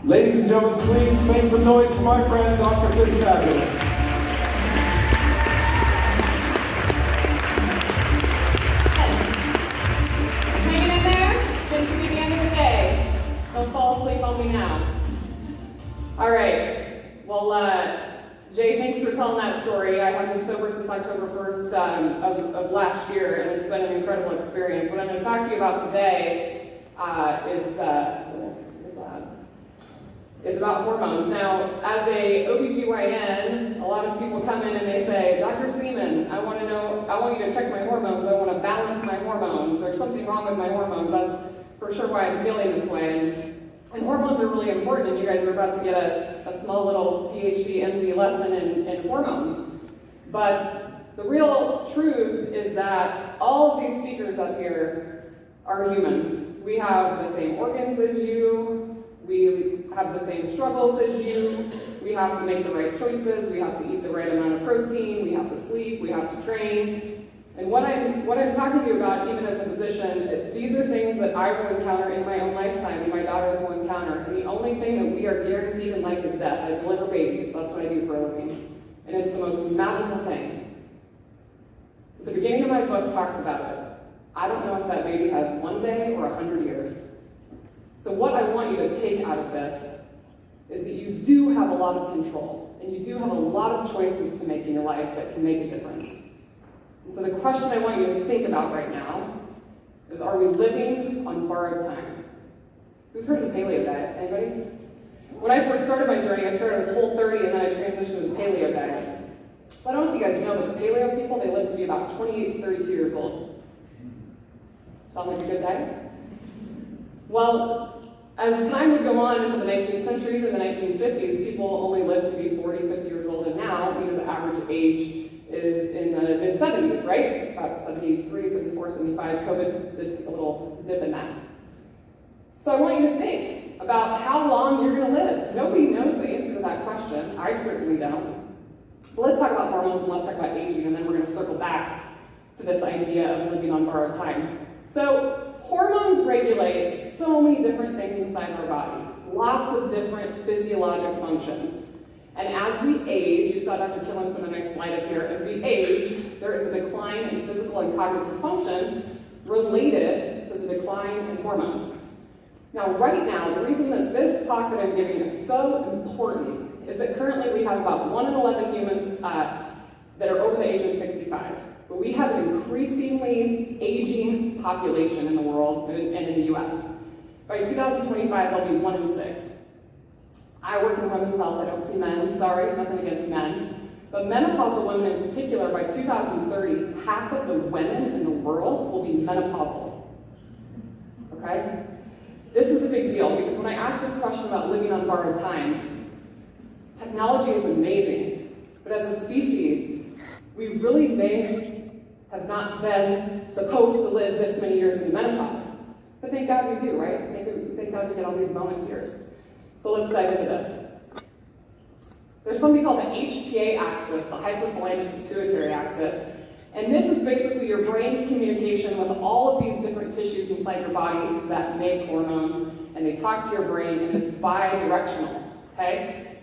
Ladies and gentlemen, please make some noise for my friend, Dr. Fabulous. Hanging in there? This will be the end of the day. Don't fall asleep on me now. All right. Well, Jay, thanks for telling that story. I have been sober since October 1st of last year, and it's been an incredible experience. What I'm going to talk to you about today is about hormones. Now, as a OBGYN, a lot of people come in and they say, Dr. Seeman, I want you to check my hormones. I want to balance my hormones. There's something wrong with my hormones. That's for sure why I'm feeling this way. And hormones are really important, and you guys are about to get a small little PhD, MD lesson in hormones. But the real truth is that all of these speakers up here are humans. We have the same organs as you. We have the same struggles as you. We have to make the right choices. We have to eat the right amount of protein. We have to sleep. We have to train. And what I'm talking to you about, even as a physician, these are things that I will encounter in my own lifetime and my daughters will encounter. And the only thing that we are guaranteed in life is death. I deliver babies. That's what I do for a living. And it's the most magical thing. The beginning of my book talks about it. I don't know if that baby has 1 day or 100 years. So what I want you to take out of this is that you do have a lot of control, and you do have a lot of choices to make in your life that can make a difference. And so the question I want you to think about right now is, are we living on borrowed time? Who's heard of the paleo diet? Anybody? When I first started my journey, I started with Whole30 and then I transitioned to the paleo diet. So I don't know if you guys know, but the paleo people, they live to be about 28 to 32 years old. Sound like a good diet? Well, as time would go on into the 19th century, to the 1950s, people only lived to be 40, 50 years old, and now, the average age is in the mid-70s, right? About 73, 74, 75. COVID did take a little dip in that. So I want you to think about how long you're going to live. Nobody knows the answer to that question. I certainly don't. But let's talk about hormones and let's talk about aging, and then we're going to circle back to this idea of living on borrowed time. So hormones regulate so many different things inside our body, lots of different physiologic functions. And as we age, you saw Dr. Killen put a nice slide up here, as we age, there is a decline in physical and cognitive function related to the decline in hormones. Now, right now, the reason that this talk that I'm giving is so important is that currently we have about 1 in 11 humans that are over the age of 65. But we have an increasingly aging population in the world and in the US. By 2025, there'll be 1 in 6. I work in women's health. I don't see men. Sorry, nothing against men. But menopausal women in particular, by 2030, half of the women in the world will be menopausal. Okay? This is a big deal because when I ask this question about living on borrowed time, technology is amazing. But as a species, we really may have not been supposed to live this many years in menopause. But thank God we do, right? Thank God we get all these bonus years. So let's dive into this. There's something called the HPA axis, the hypothalamic pituitary axis. And this is basically your brain's communication with all of these different tissues inside your body that make hormones. And they talk to your brain, and it's bi-directional, okay?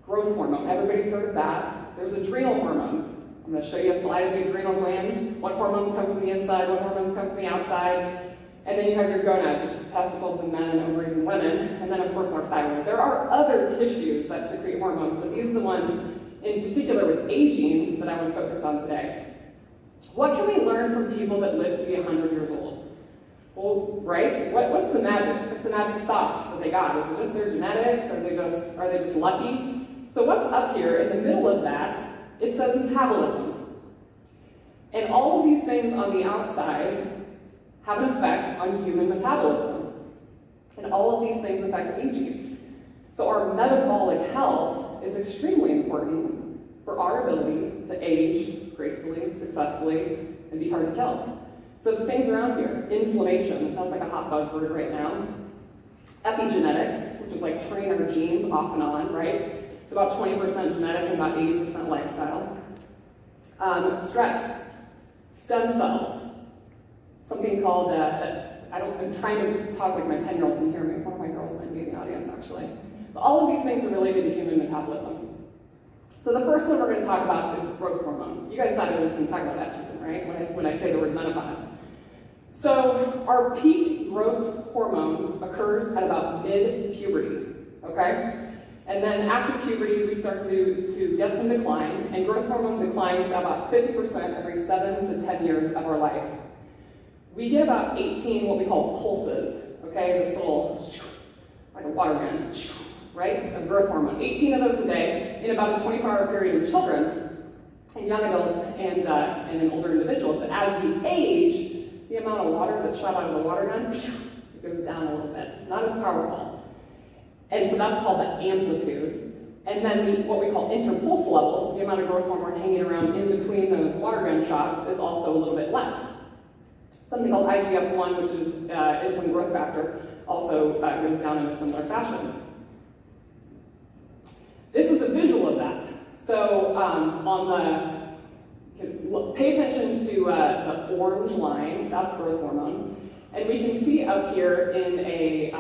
Growth hormone, everybody's heard of that. There's adrenal hormones. I'm going to show you a slide of the adrenal gland, what hormones come from the inside, what hormones come from the outside. And then you have your gonads, which is testicles in men and ovaries in women. And then, of course, our thyroid. There are other tissues that secrete hormones, but these are the ones, in particular with aging, that I want to focus on today. What can we learn from people that live to be 100 years old? Well, right? What's the magic? What's the magic sauce that they got? Is it just their genetics? Are they just lucky? So what's up here in the middle of that? It says metabolism. And all of these things on the outside have an effect on human metabolism. And all of these things affect aging. So our metabolic health is extremely important for our ability to age gracefully, successfully, and be hard to kill. So the things around here, inflammation, that's like a hot buzzword right now. Epigenetics, which is like turning our genes off and on, right? It's about 20% genetic and about 80% lifestyle. Stress, stem cells, something called, I'm trying to talk like my 10-year-old can hear me. One of my girls might be in the audience, actually. But all of these things are related to human metabolism. So the first one we're going to talk about is growth hormone. You guys thought I was going to talk about estrogen, right? When I say the word menopause. So our peak growth hormone occurs at about mid-puberty, okay? And then after puberty, we start to get some decline, and growth hormone declines about 50% every 7 to 10 years of our life. We get about 18 what we call pulses, okay? This little, like a water gun, right, of growth hormone. 18 of those a day in about a 24-hour period in children, and young adults, and in older individuals. But as we age, the amount of water that's shot out of the water gun it goes down a little bit, not as powerful. And so that's called the amplitude. And then what we call interpulse levels, the amount of growth hormone hanging around in between those water gun shots, is also a little bit less. Something called IGF-1, which is insulin growth factor, also goes down in a similar fashion. This is a visual of that. So pay attention to the orange line, that's growth hormone. And we can see up here in a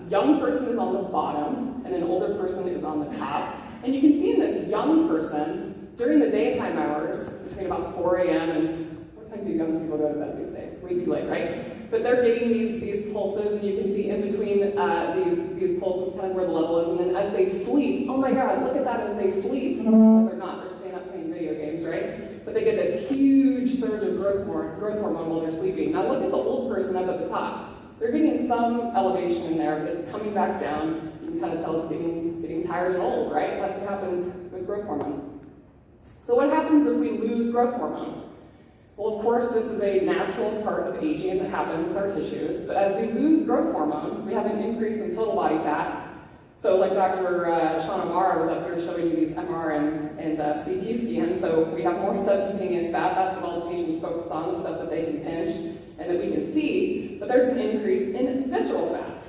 young person is on the bottom, and an older person is on the top. And you can see in this young person, during the daytime hours, between about 4 a.m. and what time do young people go to bed these days? Way too late, right? But they're getting these pulses, and you can see in between these pulses kind of where the level is. And then as they sleep, oh my God, look at that as they sleep. But they're not, they're staying up playing video games, right? But they get this huge surge of growth hormone while they're sleeping. Now look at the old person up at the top. They're getting some elevation in there, but it's coming back down. You can kind of tell it's getting tired and old, right? That's what happens with growth hormone. So what happens if we lose growth hormone? Well, of course, this is a natural part of aging that happens with our tissues, but as we lose growth hormone, we have an increase in total body fat. So like Dr. Shauna Mara was up here showing you these MR and CT scans, so we have more subcutaneous fat. That's what all the patients focus on, the stuff that they can pinch and that we can see, but there's an increase in visceral fat.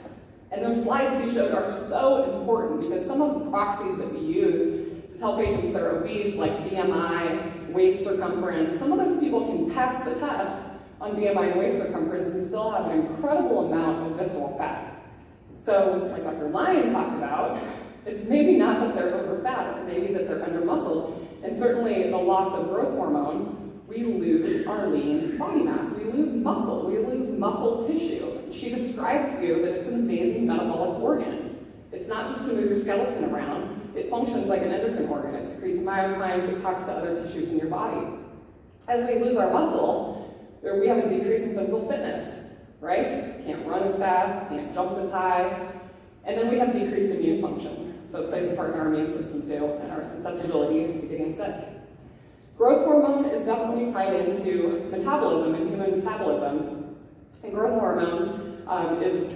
And those slides he showed are so important because some of the proxies that we use to tell patients they're obese, like BMI, waist circumference, some of those people can pass the test on BMI and waist circumference and still have an incredible amount of visceral fat. So, like Dr. Lyon talked about, it's maybe not that they're over fat, but maybe that they're under muscled. And certainly the loss of growth hormone, we lose our lean body mass. We lose muscle. We lose muscle tissue. She described to you that it's an amazing metabolic organ. It's not just to move your skeleton around. It functions like an endocrine organ. It secretes myokines. It talks to other tissues in your body. As we lose our muscle, we have a decrease in physical fitness, right? Can't run as fast, can't jump as high. And then we have decreased immune function. So it plays a part in our immune system too, and our susceptibility to getting sick. Growth hormone is definitely tied into metabolism and human metabolism. And growth hormone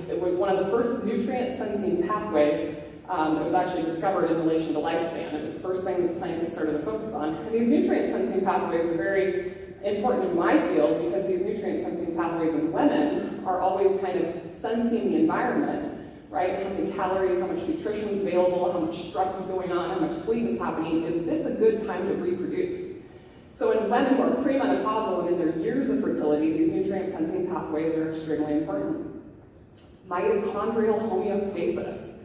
it was one of the first nutrient-sensing pathways that was actually discovered in relation to lifespan. It was the first thing that scientists started to focus on. And these nutrient-sensing pathways are very important in my field because these nutrient-sensing pathways in women are always kind of sensing the environment, right? How many calories, how much nutrition is available, how much stress is going on, how much sleep is happening. Is this a good time to reproduce? So in women who are premenopausal and in their years of fertility, these nutrient-sensing pathways are extremely important. Mitochondrial homeostasis.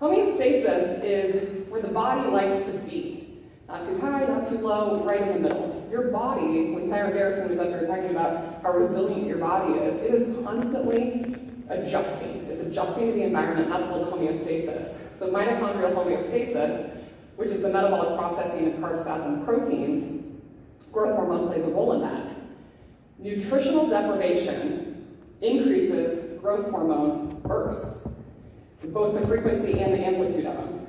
Homeostasis is where the body likes to be. Not too high, not too low, right in the middle. Your body, when Tyra Garrison was up there talking about how resilient your body is, it is constantly adjusting. It's adjusting to the environment. That's called homeostasis. So mitochondrial homeostasis, which is the metabolic processing of carbs, fats, and proteins, growth hormone plays a role in that. Nutritional deprivation increases growth hormone bursts, both the frequency and the amplitude of them,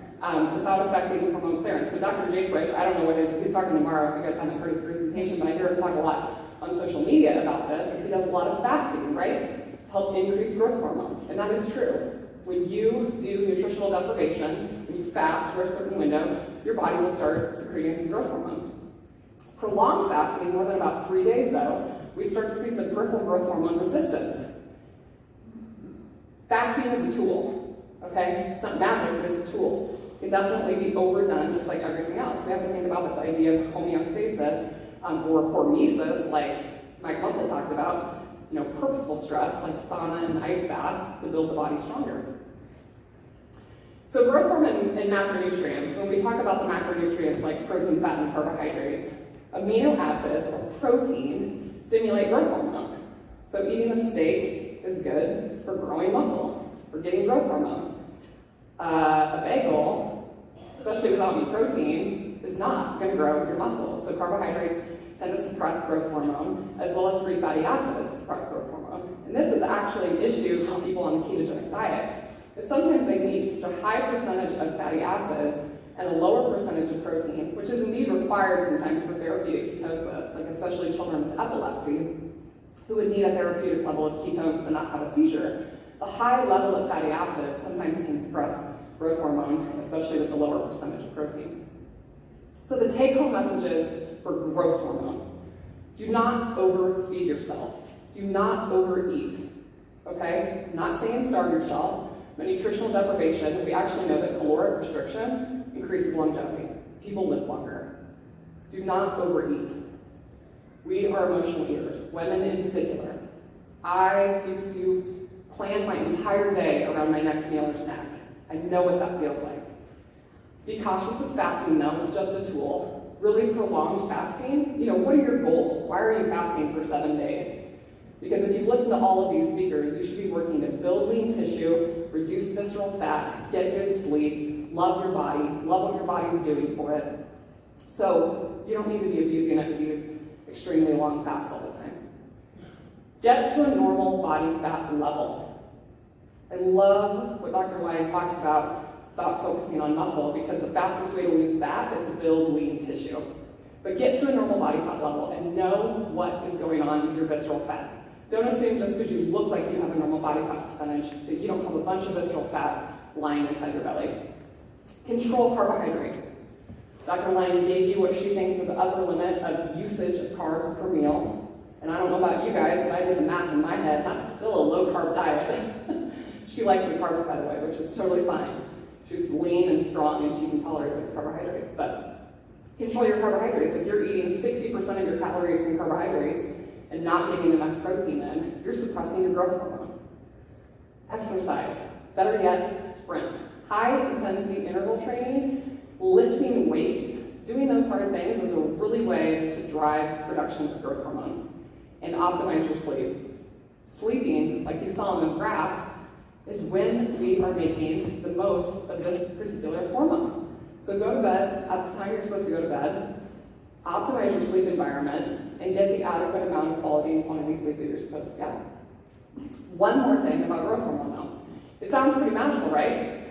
without affecting hormone clearance. So Dr. Jaquish, I don't know what it is, he's talking tomorrow, so you guys haven't heard his presentation, but I hear him talk a lot on social media about this, and he does a lot of fasting, right, to help increase growth hormone. And that is true. When you do nutritional deprivation, when you fast for a certain window, your body will start secreting some growth hormone. Prolonged fasting, more than about 3 days though, we start to see some peripheral growth hormone resistance. Fasting is a tool, okay? It's not magic, but it's a tool. It can definitely be overdone just like everything else. We have to think about this idea of homeostasis or hormesis, like Mike Russell talked about, purposeful stress like sauna and ice baths to build the body stronger. So So growth hormone and macronutrients, when we talk about the macronutrients like protein, fat, and carbohydrates, amino acids or protein stimulate growth hormone. So eating a steak is good for growing muscle, for getting growth hormone. A bagel, especially without any protein, is not going to grow your muscles. So carbohydrates tend to suppress growth hormone, as well as free fatty acids suppress growth hormone. And this is actually an issue for people on the ketogenic diet. Is sometimes they can eat such a high percentage of fatty acids and a lower percentage of protein, which is indeed required sometimes for therapeutic ketosis, like especially children with epilepsy, who would need a therapeutic level of ketones to not have a seizure. The high level of fatty acids sometimes can suppress growth hormone, especially with the lower percentage of protein. So the take-home messages for growth hormone: do not overfeed yourself. Do not overeat. Okay? I'm not saying starve yourself, but nutritional deprivation, we actually know that caloric restriction increases longevity. People live longer. Do not overeat. We are emotional eaters, women in particular. I used to plan my entire day around my next meal or snack. I know what that feels like. Be cautious with fasting though, it's just a tool. Really prolonged fasting, what are your goals? Why are you fasting for 7 days? Because if you've listened to all of these speakers, you should be working to build lean tissue, reduce visceral fat, get good sleep, love your body, love what your body's doing for it. So you don't need to be abusing it with these extremely long fasts all the time. Get to a normal body fat level. I love what Dr. Lyon talks about focusing on muscle, because the fastest way to lose fat is to build lean tissue. But get to a normal body fat level and know what is going on with your visceral fat. Don't assume just because you look like you have a normal body fat percentage that you don't have a bunch of visceral fat lying inside your belly. Control carbohydrates. Dr. Lyon gave you what she thinks is the upper limit of usage of carbs per meal. And I don't know about you guys, but I did the math in my head. That's still a low-carb diet. She likes her carbs, by the way, which is totally fine. She's lean and strong, and she can tolerate those carbohydrates. But control your carbohydrates. If you're eating 60% of your calories from carbohydrates and not getting enough protein in, you're suppressing your growth hormone. Exercise. Better yet, sprint. High-intensity interval training, lifting weights, doing those hard things is a really way to drive production of growth hormone. And optimize your sleep. Sleeping, like you saw in those graphs, is when we are making the most of this particular hormone. So go to bed at the time you're supposed to go to bed, optimize your sleep environment, and get the adequate amount of quality and quantity sleep that you're supposed to get. One more thing about growth hormone though. It sounds pretty magical, right?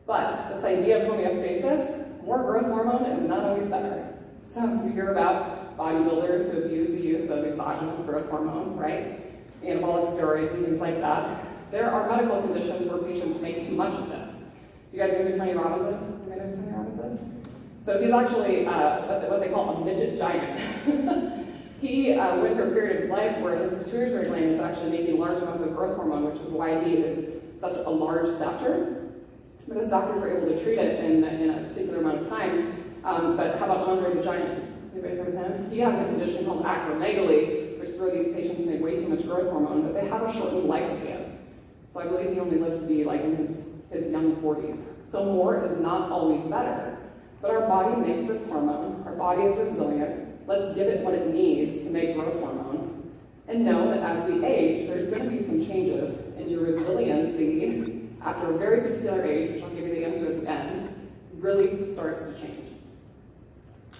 But this idea of homeostasis, more growth hormone is not always better. So you hear about bodybuilders who abuse the use of exogenous growth hormone, right? Anabolic steroids and things like that. There are medical conditions where patients make too much of this. You guys know who Tony Robbins is? You know who Tony Robbins is? So he's actually what they call a midget giant. He went through a period of his life where his pituitary gland was actually making large amounts of growth hormone, which is why he is such a large stature. But his doctors were able to treat it in a particular amount of time. But how about Andre the Giant? Anybody heard of him? He has a condition called acromegaly, which is where these patients make way too much growth hormone, but they have a shortened lifespan. So I believe he only lived to be like in his young 40s. So more is not always better. But our body makes this hormone. Our body is resilient. Let's give it what it needs to make growth hormone. And know that as we age, there's going to be some changes in your resiliency after a very particular age, which I'll give you the answer at the end, really starts to change.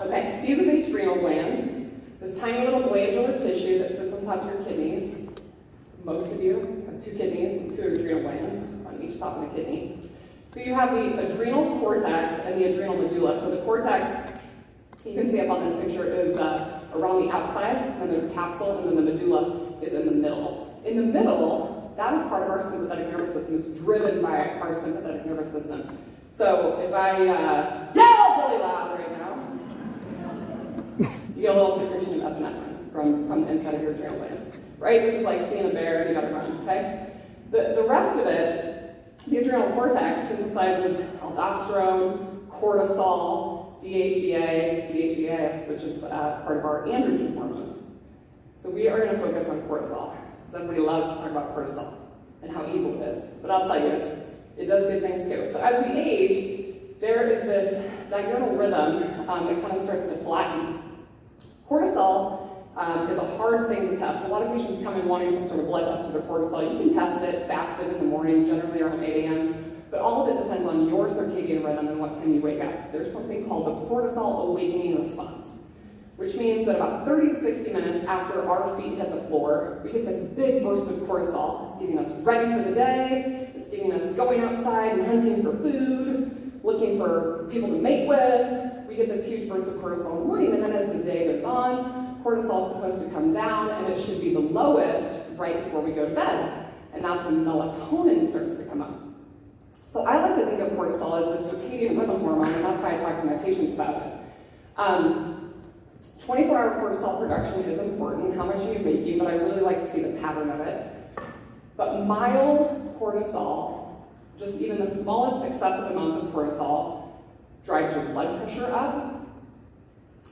Okay, these are the adrenal glands. This tiny little glandular tissue that sits on top of your kidneys. Most of you have 2 kidneys and 2 adrenal glands on each top of the kidney. So you have the adrenal cortex and the adrenal medulla. So the cortex, you can see up on this picture, is around the outside, and there's a capsule, and then the medulla is in the middle. In the middle, that is part of our sympathetic nervous system. It's driven by our sympathetic nervous system. So if I yell really loud right now, you get a little secretion of epinephrine from the inside of your adrenal glands. Right? This is like seeing a bear and you gotta run, okay? The rest of it, the adrenal cortex synthesizes aldosterone, cortisol, DHEA, DHEAS, which is part of our androgen hormones. So we are gonna focus on cortisol, because everybody loves to talk about cortisol and how evil it is. But I'll tell you, It does good things too. So as we age, there is this diurnal rhythm that kind of starts to flatten. Cortisol is a hard thing to test. A lot of patients come in wanting some sort of blood test for their cortisol. You can test it fasted in the morning, generally around 8 a.m., but all of it depends on your circadian rhythm and what time you wake up. There's something called the cortisol awakening response, which means that about 30 to 60 minutes after our feet hit the floor, we get this big burst of cortisol. It's getting us ready for the day. It's getting us going outside and hunting for food, looking for people to mate with. We get this huge burst of cortisol in the morning, and then as the day goes on, cortisol is supposed to come down, and it should be the lowest right before we go to bed. And that's when melatonin starts to come up. So I like to think of cortisol as the circadian rhythm hormone, and that's why I talk to my patients about it. 24-hour cortisol production is important, how much are you making, but I really like to see the pattern of it. But mild cortisol, just even the smallest excessive amounts of cortisol, drives your blood pressure up.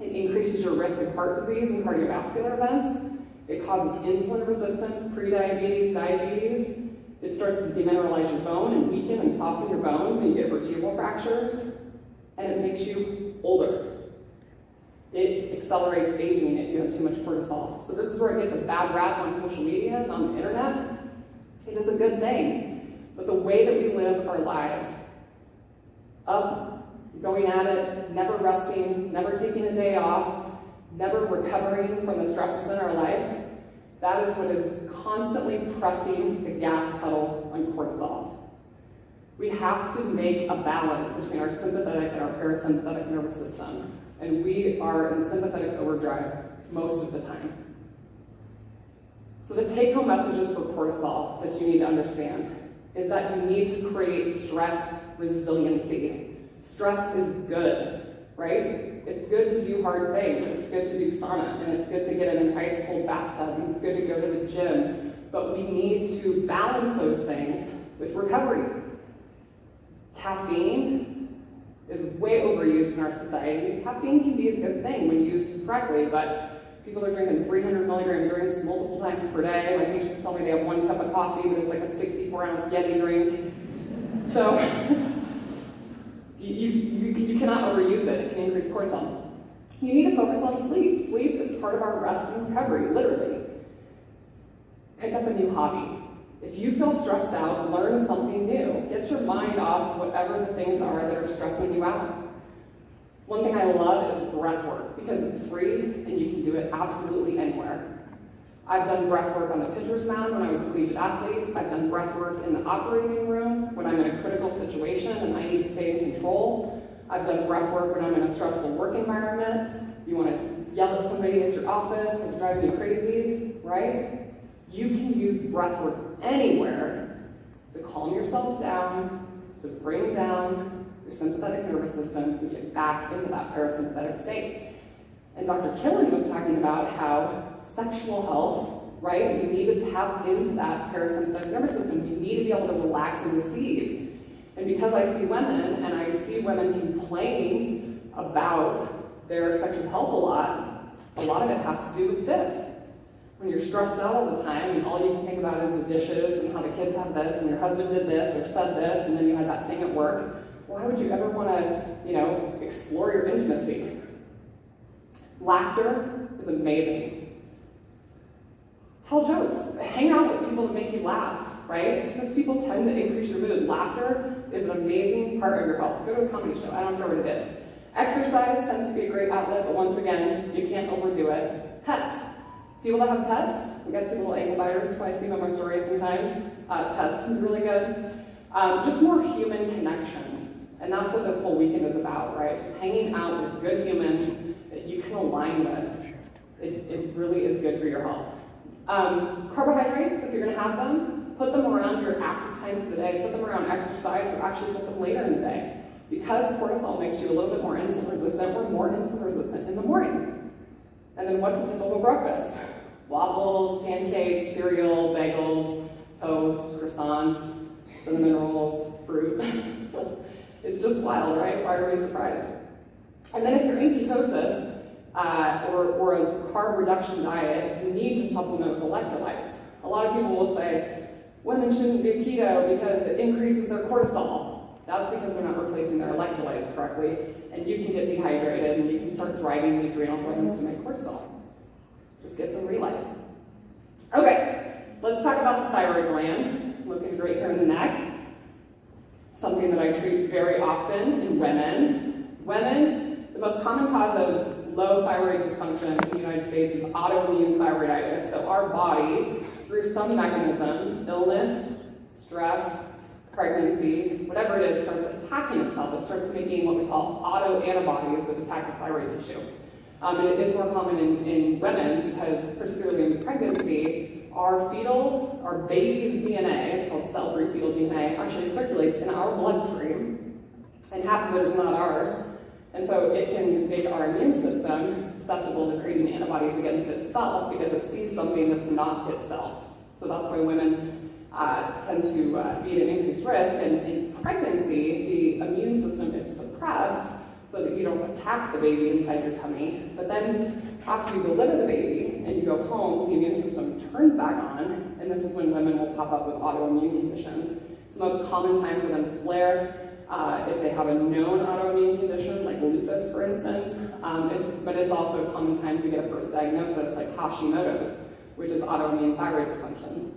It increases your risk of heart disease and cardiovascular events. It causes insulin resistance, prediabetes, diabetes. It starts to demineralize your bone and weaken and soften your bones, and you get vertebral fractures. And it makes you older. It accelerates aging if you have too much cortisol. So this is where it gets a bad rap on social media and on the internet. It is a good thing, but the way that we live our lives, up, going at it, never resting, never taking a day off, never recovering from the stresses in our life, that is what is constantly pressing the gas pedal on cortisol. We have to make a balance between our sympathetic and our parasympathetic nervous system. And we are in sympathetic overdrive most of the time. So the take-home messages for cortisol that you need to understand is that you need to create stress resiliency. Stress is good, right? It's good to do hard things. It's good to do sauna, and it's good to get in an ice cold bathtub, and it's good to go to the gym. But we need to balance those things with recovery. Caffeine is way overused in our society. Caffeine can be a good thing when used correctly, but people are drinking 300 milligram drinks multiple times per day. My patients tell me they have 1 cup of coffee, but it's like a 64-ounce Yeti drink. So you cannot overuse it. It can increase cortisol. You need to focus on sleep. Sleep is part of our rest and recovery, literally. Pick up a new hobby. If you feel stressed out, learn something new. Get your mind off whatever the things are that are stressing you out. One thing I love is breath work because it's free and you can do it absolutely anywhere. I've done breath work on the pitcher's mound when I was a collegiate athlete. I've done breath work in the operating room when I'm in a critical situation and I need to stay in control. I've done breath work when I'm in a stressful work environment. You want to yell at somebody at your office because it's driving you crazy, right? You can use breath work anywhere to calm yourself down, to bring down your sympathetic nervous system and get back into that parasympathetic state. And Dr. Killen was talking about how sexual health, right? You need to tap into that parasympathetic nervous system. You need to be able to relax and receive. And because I see women, and I see women complain about their sexual health a lot of it has to do with this. When you're stressed out all the time and all you can think about is the dishes and how the kids have this and your husband did this or said this and then you had that thing at work, why would you ever want to, explore your intimacy? Laughter is amazing. Tell jokes. Hang out with people that make you laugh, right? Because people tend to increase your mood. Laughter is an amazing part of your health. Go to a comedy show. I don't care what it is. Exercise tends to be a great outlet, but once again, you can't overdo it. Pets. People that have pets, we got 2 little ankle biters when I see them on my stories sometimes. Pets can be really good. Just more human connection. And that's what this whole weekend is about, right? Just hanging out with good humans that you can align with. It really is good for your health. Carbohydrates, if you're going to have them, put them around your active times of the day, put them around exercise, or actually put them later in the day. Because cortisol makes you a little bit more insulin resistant, we're more insulin resistant in the morning. And then what's a typical breakfast? Waffles, pancakes, cereal, bagels, toast, croissants, cinnamon rolls, fruit. It's just wild, right? Why are we surprised? And then if you're in ketosis, or a carb reduction diet, you need to supplement with electrolytes. A lot of people will say, Women shouldn't do keto because it increases their cortisol. That's because they're not replacing their electrolytes correctly, and you can get dehydrated and you can start driving the adrenal glands to make cortisol. Just get some relight. Okay, let's talk about the thyroid gland. Looking right here in the neck. Something that I treat very often in women. Women, the most common cause of low thyroid dysfunction in the United States is autoimmune thyroiditis. So our body, through some mechanism, illness, stress, pregnancy, whatever it is, starts attacking itself. It starts making what we call autoantibodies that attack the thyroid tissue. And it is more common in women because, particularly in pregnancy, our baby's DNA, it's called cell-free fetal DNA, actually circulates in our bloodstream, and half of it is not ours. And so it can make our immune system susceptible to creating antibodies against itself because it sees something that's not itself. So that's why women tend to be at an increased risk. And in pregnancy, the immune system is suppressed so that you don't attack the baby inside your tummy. But then after you deliver the baby and you go home, the immune system turns back on, and this is when women will pop up with autoimmune conditions. It's the most common time for them to flare. If they have a known autoimmune condition, like lupus, for instance, but it's also a common time to get a first diagnosis, like Hashimoto's, which is autoimmune thyroid dysfunction.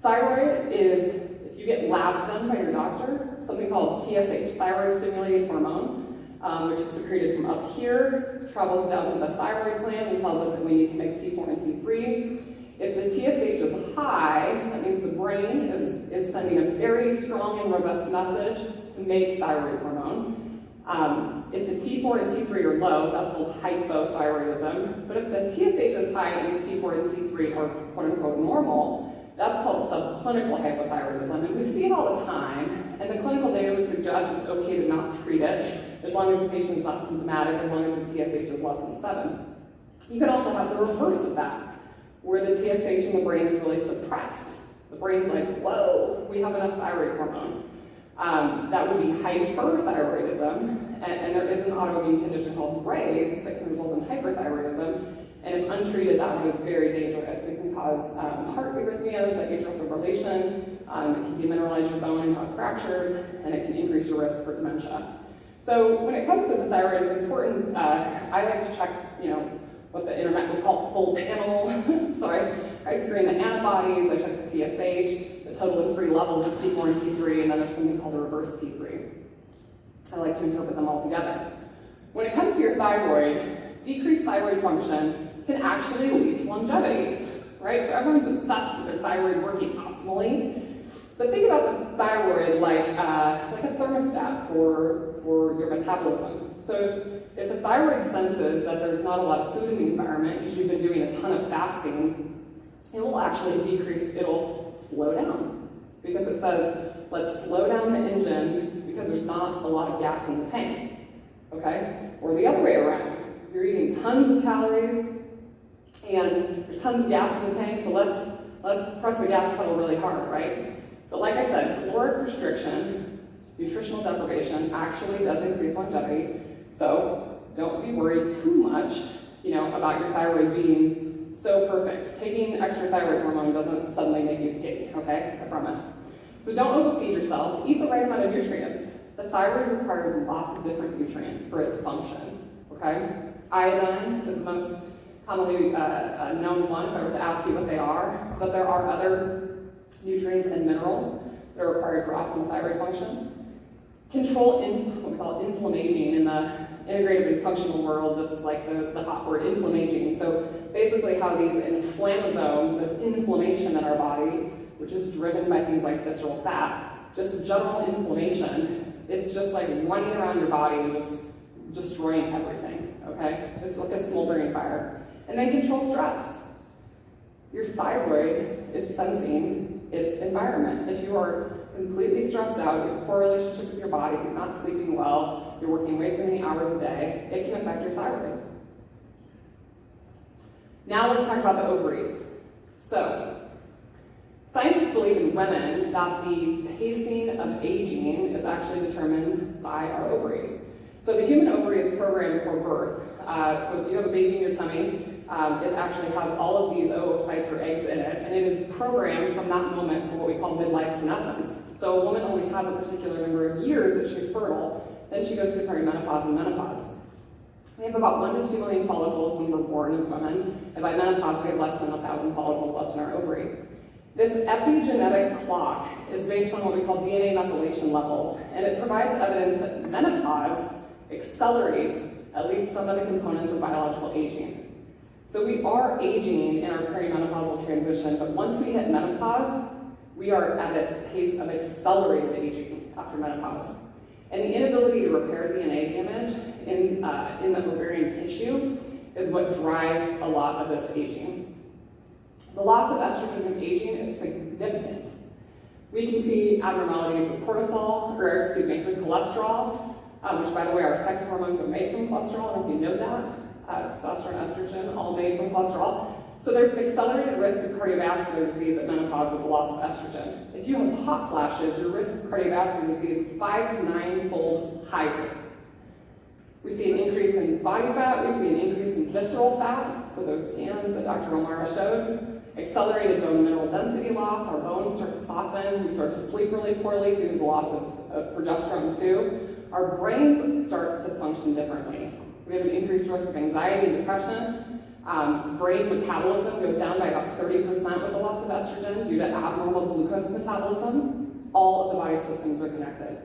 Thyroid is, if you get labs done by your doctor, something called TSH, thyroid stimulating hormone, which is secreted from up here, travels down to the thyroid gland and tells us that we need to make T4 and T3. If the TSH is high, that means the brain is sending a very strong and robust message to make thyroid hormone. If the T4 and T3 are low, that's called hypothyroidism. But if the TSH is high and the T4 and T3 are quote-unquote normal, that's called subclinical hypothyroidism. And we see it all the time, and the clinical data would suggest it's okay to not treat it as long as the patient's not symptomatic, as long as the TSH is less than 7. You could also have the reverse of that, where the TSH in the brain is really suppressed. The brain's like, whoa, we have enough thyroid hormone. That would be hyperthyroidism, and there is an autoimmune condition called Graves that can result in hyperthyroidism, and if untreated, that one is very dangerous. It can cause heart arrhythmias, like atrial fibrillation, it can demineralize your bone and cause fractures, and it can increase your risk for dementia. So when it comes to the thyroid, it's important, I like to check, what the internet would call full panel. So I screen the antibodies, I check the TSH, the total and free levels of T4 and T3, and then there's something called the reverse T3. I like to interpret them all together. When it comes to your thyroid, decreased thyroid function can actually lead to longevity, right? So everyone's obsessed with their thyroid working optimally, but think about the thyroid like a thermostat for your metabolism. So if the thyroid senses that there's not a lot of food in the environment because you've been doing a ton of fasting, it will actually decrease, it'll slow down. Because it says, let's slow down the engine because there's not a lot of gas in the tank, okay? Or the other way around. You're eating tons of calories and there's tons of gas in the tank, so let's press the gas pedal really hard, right? But like I said, caloric restriction, nutritional deprivation actually does increase longevity. So don't be worried too much, about your thyroid being so perfect. Taking extra thyroid hormone doesn't suddenly make you skinny, okay? I promise. So don't overfeed yourself. Eat the right amount of nutrients. The thyroid requires lots of different nutrients for it to function, okay? Iodine is the most commonly known one if I were to ask you what they are, but there are other nutrients and minerals that are required for optimal thyroid function. Control what we call inflammaging. In the integrative and functional world, this is like the hot word, inflammaging. So basically how these inflammasomes, this inflammation in our body, which is driven by things like visceral fat, just general inflammation, it's just like running around your body and just destroying everything, okay? It's like a smoldering fire. And then control stress. Your thyroid is sensing its environment. If you are completely stressed out, you have a poor relationship with your body, you're not sleeping well, you're working way too many hours a day, it can affect your thyroid. Now let's talk about the ovaries. So, scientists believe in women that the pacing of aging is actually determined by our ovaries. So the human ovary is programmed for birth. So if you have a baby in your tummy, it actually has all of these oocytes or eggs in it, and it is programmed from that moment for what we call midlife senescence. So a woman only has a particular number of years that she's fertile, then she goes through perimenopause and menopause. We have about 1 to 2 million follicles when we're born as women, and by menopause we have less than 1,000 follicles left in our ovary. This epigenetic clock is based on what we call DNA methylation levels, and it provides evidence that menopause accelerates at least some of the components of biological aging. So we are aging in our perimenopausal transition, but once we hit menopause, we are at a pace of accelerated aging after menopause. And the inability to repair DNA damage in the ovarian tissue is what drives a lot of this aging. The loss of estrogen from aging is significant. We can see abnormalities with with cholesterol, which by the way, our sex hormones are made from cholesterol, I don't know if you know that. Testosterone, estrogen, all made from cholesterol. So there's an accelerated risk of cardiovascular disease at menopause with the loss of estrogen. If you have hot flashes, your risk of cardiovascular disease is 5 to 9-fold higher. We see an increase in body fat, we see an increase in visceral fat, so those scans that Dr. O'Mara showed. Accelerated bone mineral density loss, our bones start to soften, we start to sleep really poorly due to the loss of progesterone too. Our brains start to function differently. We have an increased risk of anxiety and depression. Brain metabolism goes down by about 30% with the loss of estrogen due to abnormal glucose metabolism. All of the body systems are connected.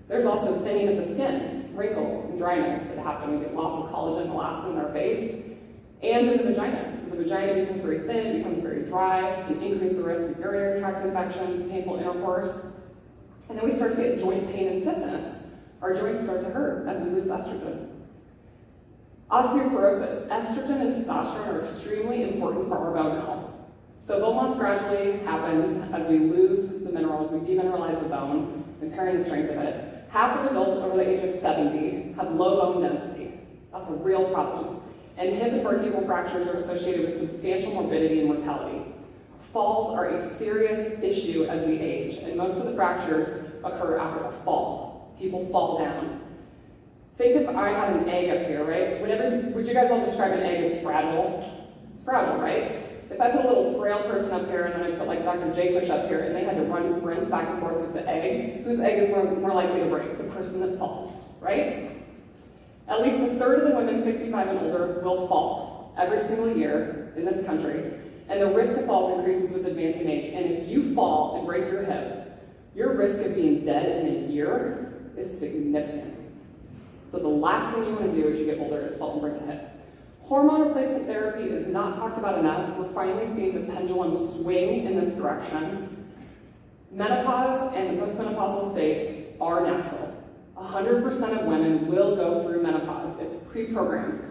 There's also thinning of the skin, wrinkles, and dryness that happen. We get loss of collagen and elastin in our face, and in the vagina. So the vagina becomes very thin, becomes very dry, can increase the risk of urinary tract infections, painful intercourse. And then we start to get joint pain and stiffness. Our joints start to hurt as we lose estrogen. Osteoporosis. Estrogen and testosterone are extremely important for our bone health. So bone loss gradually happens as we lose the minerals, we demineralize the bone, impairing the strength of it. Half of adults over the age of 70 have low bone density. That's a real problem. And hip and vertebral fractures are associated with substantial morbidity and mortality. Falls are a serious issue as we age, and most of the fractures occur after a fall. People fall down. Think if I had an egg up here, right? Would you guys all describe an egg as fragile? It's fragile, right? If I put a little frail person up here and then I put like Dr. J. Push up here and they had to run sprints back and forth with the egg, whose egg is more likely to break? The person that falls, right? At least a third of the women 65 and older will fall every single year in this country, and the risk of falls increases with advancing age. And if you fall and break your hip, your risk of being dead in a year is significant. So the last thing you want to do as you get older is fall and break a hip. Hormone replacement therapy is not talked about enough. We're finally seeing the pendulum swing in this direction. Menopause and the postmenopausal state are natural. 100% of women will go through menopause. It's pre-programmed.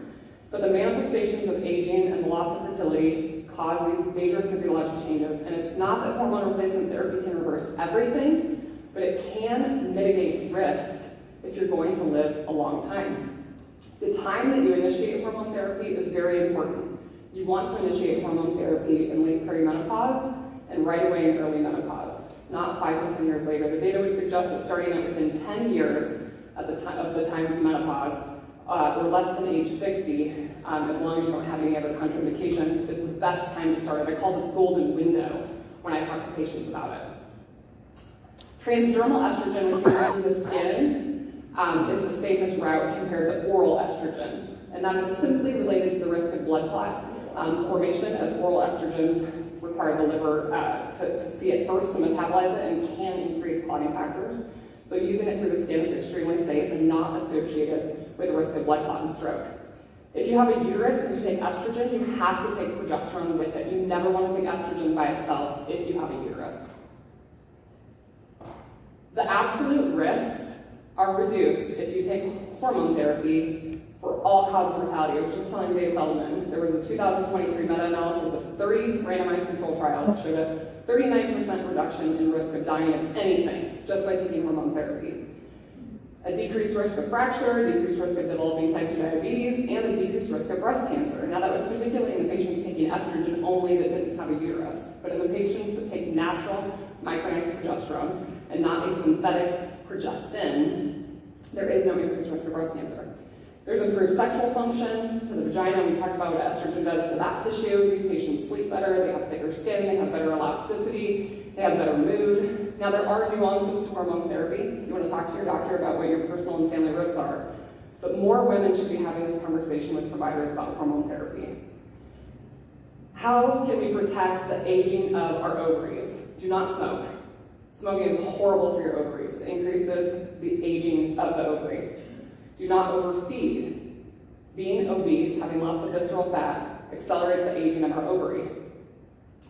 But the manifestations of aging and the loss of fertility cause these major physiological changes. And it's not that hormone replacement therapy can reverse everything, but it can mitigate risk if you're going to live a long time. The time that you initiate hormone therapy is very important. You want to initiate hormone therapy in late perimenopause and right away in early menopause, not 5 to 10 years later. The data would suggest that starting at within 10 years at the time of menopause, or less than age 60, as long as you don't have any other contraindications, is the best time to start it. I call it the golden window when I talk to patients about it. Transdermal estrogen, which goes into the skin, is the safest route compared to oral estrogens. And that is simply related to the risk of blood clot formation, as oral estrogens require the liver to see it first to metabolize it and can increase clotting factors. So using it through the skin is extremely safe and not associated with the risk of blood clot and stroke. If you have a uterus and you take estrogen, you have to take progesterone with it. You never want to take estrogen by itself if you have a uterus. The absolute risks are reduced if you take hormone therapy for all-cause mortality. I was just telling Dave Feldman, there was a 2023 meta-analysis of 30 randomized control trials that showed a 39% reduction in risk of dying of anything just by taking hormone therapy. A decreased risk of fracture, a decreased risk of developing type 2 diabetes, and a decreased risk of breast cancer. Now that was particularly in the patients taking estrogen only that didn't have a uterus, but in the patients that take natural micronized progesterone and not a synthetic progestin, there is no increased risk of breast cancer. There's improved sexual function to the vagina. We talked about what estrogen does to that tissue. These patients sleep better, they have thicker skin, they have better elasticity, they have better mood. Now there are nuances to hormone therapy. You want to talk to your doctor about what your personal and family risks are. But more women should be having this conversation with providers about hormone therapy. How can we protect the aging of our ovaries? Do not smoke. Smoking is horrible for your ovaries. It increases the aging of the ovary. Do not overfeed. Being obese, having lots of visceral fat, accelerates the aging of our ovary,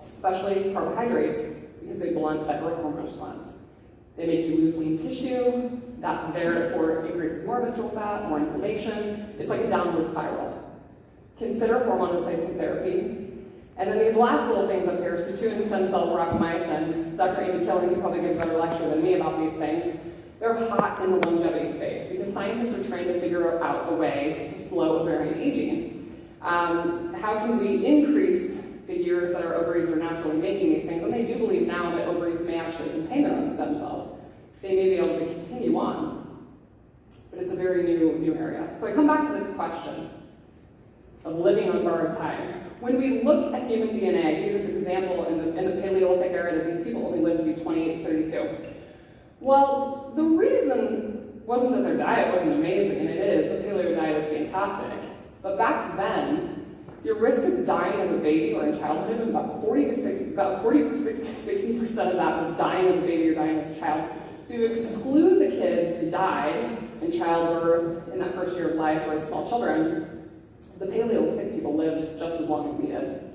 especially carbohydrates, because they blunt that growth hormone response. They make you lose lean tissue, that therefore increases more visceral fat, more inflammation. It's like a downward spiral. Consider hormone replacement therapy. And then these last little things up here, sirtuin, stem cells, rapamycin. Dr. Amy Killen can probably give a better lecture than me about these things. They're hot in the longevity space because scientists are trying to figure out a way to slow ovarian aging. How can we increase the years that our ovaries are naturally making these things? And they do believe now that ovaries may actually contain their own stem cells. They may be able to continue on, but it's a very new area. So I come back to this question of living on borrowed time. When we look at human DNA, I give this example in the Paleolithic era that these people only lived to be 28 to 32. Well, the reason wasn't that their diet wasn't amazing, and it is. The paleo diet is fantastic. But back then, your risk of dying as a baby or in childhood was about 40 to 60%, about 40 to 60% of that was dying as a baby or dying as a child. So you exclude the kids who died in childbirth in that first year of life or as small children. The Paleolithic people lived just as long as we did.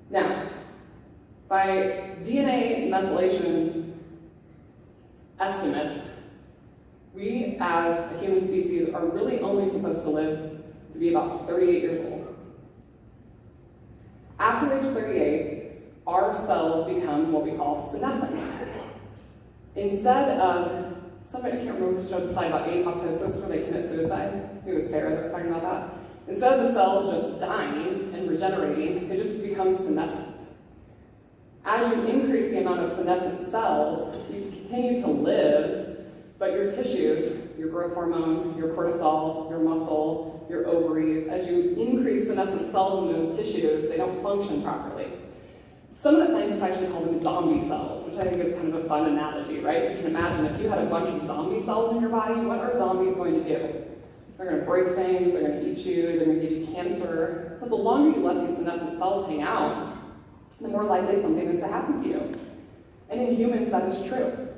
Now, by DNA methylation estimates, we as a human species are really only supposed to live to be about 38 years old. After age 38, our cells become what we call senescent. Instead of, somebody, I can't remember who showed the slide about apoptosis where they commit suicide. I think it was Tara that was talking about that. Instead of the cells just dying and regenerating, they just become senescent. As you increase the amount of senescent cells, you can continue to live, but your tissues, your growth hormone, your cortisol, your muscle, your ovaries, as you increase senescent cells in those tissues, they don't function properly. Some of the scientists actually call them zombie cells, which I think is kind of a fun analogy, right? You can imagine if you had a bunch of zombie cells in your body, what are zombies going to do? They're going to break things, they're going to eat you, they're going to give you cancer. So the longer you let these senescent cells hang out, the more likely something is to happen to you. And in humans, that is true.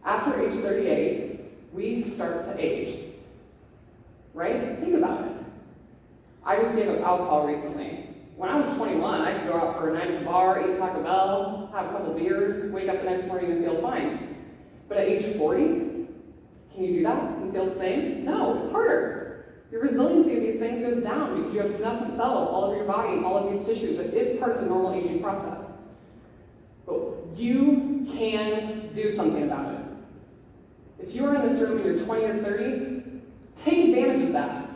After age 38, we start to age. Right? Think about it. I just gave up alcohol recently. When I was 21, I could go out for a night at the bar, eat Taco Bell, have a couple beers, wake up the next morning and feel fine. But at age 40, can you do that and feel the same? No, it's harder. Your resiliency of these things goes down because you have senescent cells all over your body and all of these tissues. It is part of the normal aging process. But you can do something about it. If you are in this room and you're 20 or 30, take advantage of that.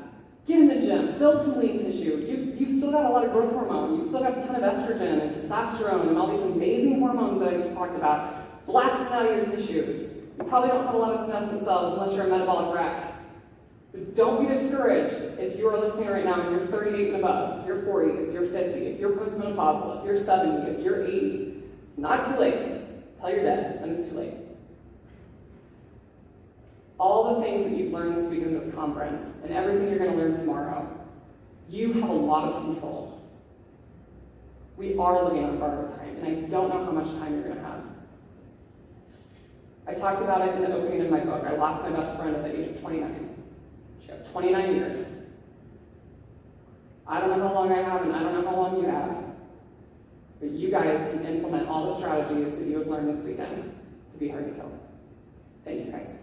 Get in the gym, build some lean tissue. You've still got a lot of growth hormone. You've still got a ton of estrogen and testosterone and all these amazing hormones that I just talked about blasting out of your tissues. You probably don't have a lot of senescent cells unless you're a metabolic wreck. But don't be discouraged if you are listening right now and you're 38 and above, if you're 40, if you're 50, if you're postmenopausal, if you're 70, if you're 80. It's not too late. Tell you're dead, then it's too late. All the things that you've learned this week in this conference and everything you're going to learn tomorrow, you have a lot of control. We are living on borrowed time, and I don't know how much time you're going to have. I talked about it in the opening of my book. I lost my best friend at the age of 29. She had 29 years. I don't know how long I have, and I don't know how long you have, but you guys can implement all the strategies that you have learned this weekend to be hard to kill. Thank you, guys.